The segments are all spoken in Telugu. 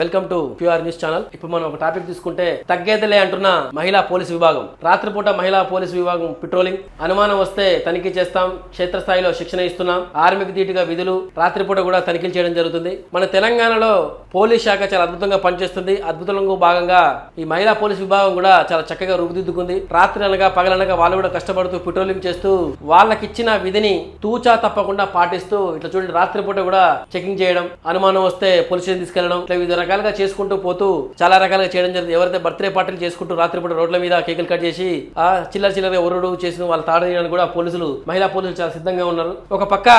Welcome to QR news channel. ఇప్పుడు మనం ఒక టాపిక్ తీసుకుంటే తగ్గేదిలే అంటున్న మహిళా పోలీసు విభాగం. రాత్రిపూట మహిళా పోలీసు విభాగం పెట్రోలింగ్, అనుమానం వస్తే తనిఖీ చేస్తాం, క్షేత్రస్థాయిలో శిక్షణ ఇస్తున్నాం, ఆర్మీకి ధీటుగా విధులు, రాత్రిపూట కూడా తనిఖీలు చేయడం జరుగుతుంది. మన తెలంగాణలో పోలీస్ శాఖ చాలా అద్భుతంగా పనిచేస్తుంది. అద్భుతంలో భాగంగా ఈ మహిళా పోలీసు విభాగం కూడా చాలా చక్కగా రూపుదిద్దుకుంది. రాత్రి అనగా పగలనగా వాళ్ళు కూడా కష్టపడుతూ పెట్రోలింగ్ చేస్తూ వాళ్ళకిచ్చిన విధిని తూచా తప్పకుండా పాటిస్తూ ఇట్లా చూడండి, రాత్రిపూట కూడా చెకింగ్ చేయడం, అనుమానం వస్తే పోలీస్ స్టేషన్ తీసుకెళ్లడం, ఇట్లా వివిధ రకాలుగా చేసుకుంటూ పోతూ చాలా రకాలుగా చేయడం జరిగింది. ఎవరైతే బర్త్డే పార్టీలు చేసుకుంటూ రాత్రిపూట రోడ్ల మీద కేకులు కట్ చేసి చిల్లర ఒరుడు చేసిన వాళ్ళ తాడడానికి కూడా మహిళా పోలీసులు చాలా సిద్ధంగా ఉన్నారు. ఒక పక్క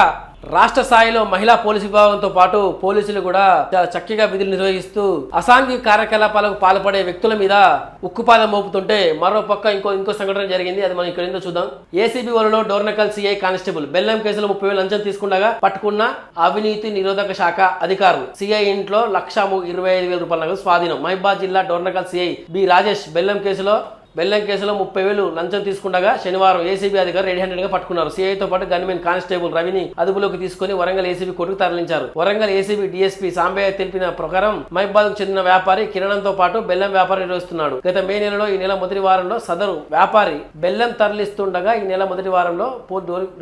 రాష్ట్ర స్థాయిలో మహిళా పోలీసు విభాగంతో పాటు పోలీసులు కూడా చాలా చక్కగా విధులు నిర్వహిస్తూ అసాంఘిక కార్యకలాపాలకు పాల్పడే వ్యక్తుల మీద ఉక్కుపాదం మోపుతుంటే మరో పక్క ఇంకో సంఘటన జరిగింది. అది మనం ఇక్కడ ఏందో చూద్దాం. ఏసీబీ వలలో డోర్నకల్ సిఐ కానిస్టేబుల్ బెల్లం కేసులో 30,000 లంచం తీసుకుండగా పట్టుకున్న అవినీతి నిరోధక శాఖ అధికారులు. సిఐ ఇంట్లో 1,25,000 రూపాయల నగదు స్వాధీనం. మహిబాద్ జిల్లా డోర్నకల్ సిఐ బి రాజేష్ బెల్లం కేసులో 30,000 లంచం తీసుకుండగా శనివారం ఏసీబీ అధికారులు రెడ్ హ్యాండెడ్ గా పట్టుకున్నారు. సిఐతో పాటు గన్మెన్ కానిస్టేబుల్ రవిని అదుపులోకి తీసుకుని వరంగల్ ఏసీబీ కోర్టుకు తరలించారు. వరంగల్ ఏసీబీ డీఎస్పీ సాంబయ్య తెలిపిన ప్రకారం మహిబాద్ కు చెందిన వ్యాపారి కిరణంతో పాటు బెల్లం వ్యాపారం నిర్వహిస్తున్నాడు. గత మే నెలలో ఈ నెల మొదటి వారంలో సదరు వ్యాపారి బెల్లం తరలిస్తుండగా ఈ నెల మొదటి వారంలో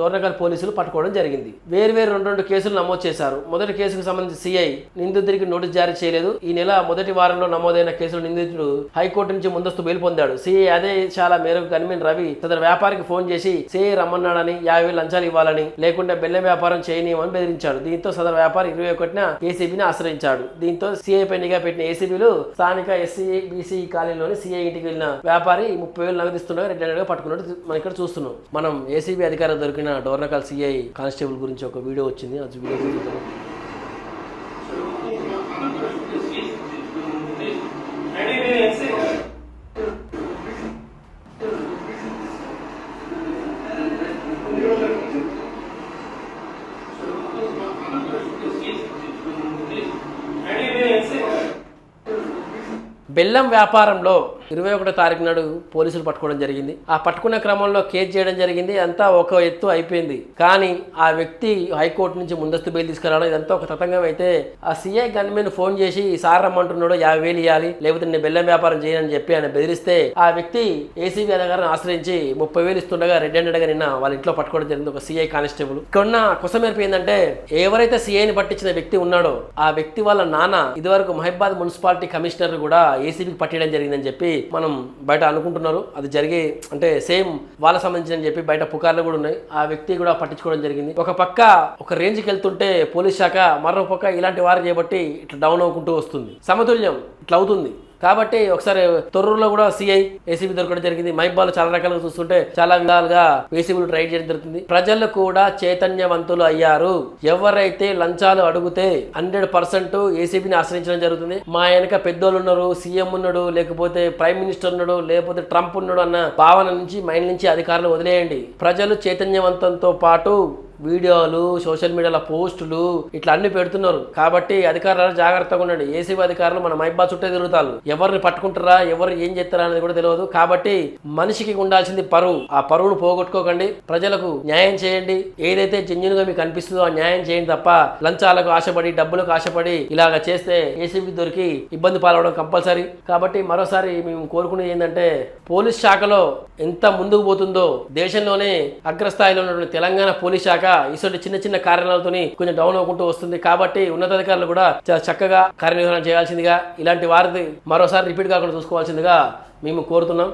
డోర్నకల్ పోలీసులు పట్టుకోవడం జరిగింది. వేర్వేరు రెండు కేసులు నమోదు చేశారు. మొదటి కేసుకు సంబంధించి సిఐ నిందితుడికి నోటీస్ జారీ చేయలేదు. ఈ నెల మొదటి వారంలో నమోదైన కేసులు నిందితుడు హైకోర్టు నుంచి ముందస్తు బెయిల్ పొందాడు. ఆదేశాల మేరకు గన్మెన్ రవి సదరు వ్యాపారికి ఫోన్ చేసి సిఐ రమ్మన్నాడని 50,000 లంచాలు ఇవ్వాలని, లేకుంటే బెల్లం వ్యాపారం చేయనీయమని బెదిరించాడు. దీంతో సదరు వ్యాపారి 21న ఏసీబీని ఆశ్రయించాడు. దీంతో సిఐ పై నిఘా పెట్టిన ఏసీబీలు స్థానిక ఎస్సీ బీసీ కాలనీలోని సిఐ ఇంటికి వెళ్ళిన వ్యాపారి 30,000 నగదిస్తుండగా రెడ్ హ్యాండెడ్ గా పట్టుకున్నట్టు మనం ఇక్కడ చూస్తున్నాం. మనం ఏసీబీ అధికారులు దొరికిన డోర్నకల్ సిఐ కానిస్టేబుల్ గురించి ఒక వీడియో వచ్చింది. అది వీడియో చూద్దాం. బెల్లం వ్యాపారంలో 21వ తారీఖు నాడు పోలీసులు పట్టుకోవడం జరిగింది. ఆ పట్టుకున్న క్రమంలో కేసు చేయడం జరిగింది. అంతా ఒక ఎత్తు అయిపోయింది. కానీ ఆ వ్యక్తి హైకోర్టు నుంచి ముందస్తు బెయిల్ తీసుకురావడం ఇదంతా ఒక తతంగం అయితే ఆ సిఐ గన్మెన్ ఫోన్ చేసి సార్ రమ్మంటున్నాడు, 50,000 ఇవ్వాలి, లేకపోతే నేను బెల్లం వ్యాపారం చేయని చెప్పి ఆయన బెదిరిస్తే ఆ వ్యక్తి ఏసీబీ అధికారిని ఆశ్రయించి 30,000 ఇస్తుండగా రెడ్ హ్యాండెడ్ గా నిన్న వాళ్ళ ఇంట్లో పట్టుకోవడం జరిగింది. ఒక సిఐ కానిస్టేబుల్. ఇక్కడ ఉన్న కుసమేర్పు ఏంటంటే ఎవరైతే సిఐని పట్టించిన వ్యక్తి ఉన్నాడో ఆ వ్యక్తి వాళ్ళ నాన్న ఇదివరకు మహిబాద్ మున్సిపాలిటీ కమిషనర్ కూడా ఏసీబీకి పట్టడం జరిగిందని చెప్పి మనం బయట అనుకుంటున్నారు. అది జరిగే అంటే సేమ్ వాళ్ళ సంబంధించిన చెప్పి బయట పుకార్లు కూడా ఉన్నాయి. ఆ వ్యక్తి కూడా పట్టించుకోవడం జరిగింది. ఒక పక్క ఒక రేంజ్కి వెళ్తుంటే పోలీస్ శాఖ, మరో పక్క ఇలాంటి వారు చేయబట్టి ఇట్లా డౌన్ అవ్వకుంటూ వస్తుంది. సమతుల్యం ఇట్లా అవుతుంది. కాబట్టి ఒకసారి తొర్రూరులో కూడా సిఐ ఏసీబీ దొరకడం జరిగింది. మహిబాల్ చాలా రకాలుగా చూస్తుంటే చాలా విధాలుగా ఏసీబీలు ట్రై చేయడం జరుగుతుంది. ప్రజలు కూడా చైతన్యవంతులు అయ్యారు. ఎవరైతే లంచాలు అడిగితే 100% ఏసీబీని ఆశ్రయించడం జరుగుతుంది. మా వెనక పెద్దోళ్ళు ఉన్నారు, సీఎం ఉన్నాడు, లేకపోతే ప్రైమ్ మినిస్టర్ ఉన్నాడు, లేకపోతే ట్రంప్ ఉన్నాడు అన్న భావన నుంచి మైండ్ నుంచి అధికారులు వదిలేయండి. ప్రజలు చైతన్యవంతంతో పాటు వీడియోలు, సోషల్ మీడియాలో పోస్టులు ఇట్లా అన్ని పెడుతున్నారు. కాబట్టి అధికారులు జాగ్రత్తగా ఉండండి. ఏసీబీ అధికారులు మన మహిబాద్ చుట్టే తిరుగుతారు. ఎవరిని పట్టుకుంటారా, ఎవరు ఏం చేస్తారా అనేది కూడా తెలియదు. కాబట్టి మనిషికి ఉండాల్సింది పరువు. ఆ పరువును పోగొట్టుకోకండి. ప్రజలకు న్యాయం చేయండి. ఏదైతే జెన్యూన్ గా మీకు అనిపిస్తుందో ఆ న్యాయం చేయండి తప్ప లంచాలకు ఆశపడి, డబ్బులకు ఆశపడి ఇలాగ చేస్తే ఏసీబీ దొరికి ఇబ్బంది పాలవడం కంపల్సరీ. కాబట్టి మరోసారి మేము కోరుకునేది ఏంటంటే పోలీస్ శాఖలో ఎంత ముందుకు పోతుందో దేశంలోనే అగ్రస్థాయిలో ఉన్నటువంటి తెలంగాణ పోలీస్ శాఖ ఇటువంటి చిన్న కారణాలతోని కొంచెం డౌన్ అవ్వకుంటూ వస్తుంది. కాబట్టి ఉన్నతాధికారులు కూడా చాలా చక్కగా కార్యనిర్వహణ చేయాల్సిందిగా, ఇలాంటి వారిది మరోసారి రిపీట్ కాకుండా చూసుకోవాల్సిందిగా మేము కోరుతున్నాం.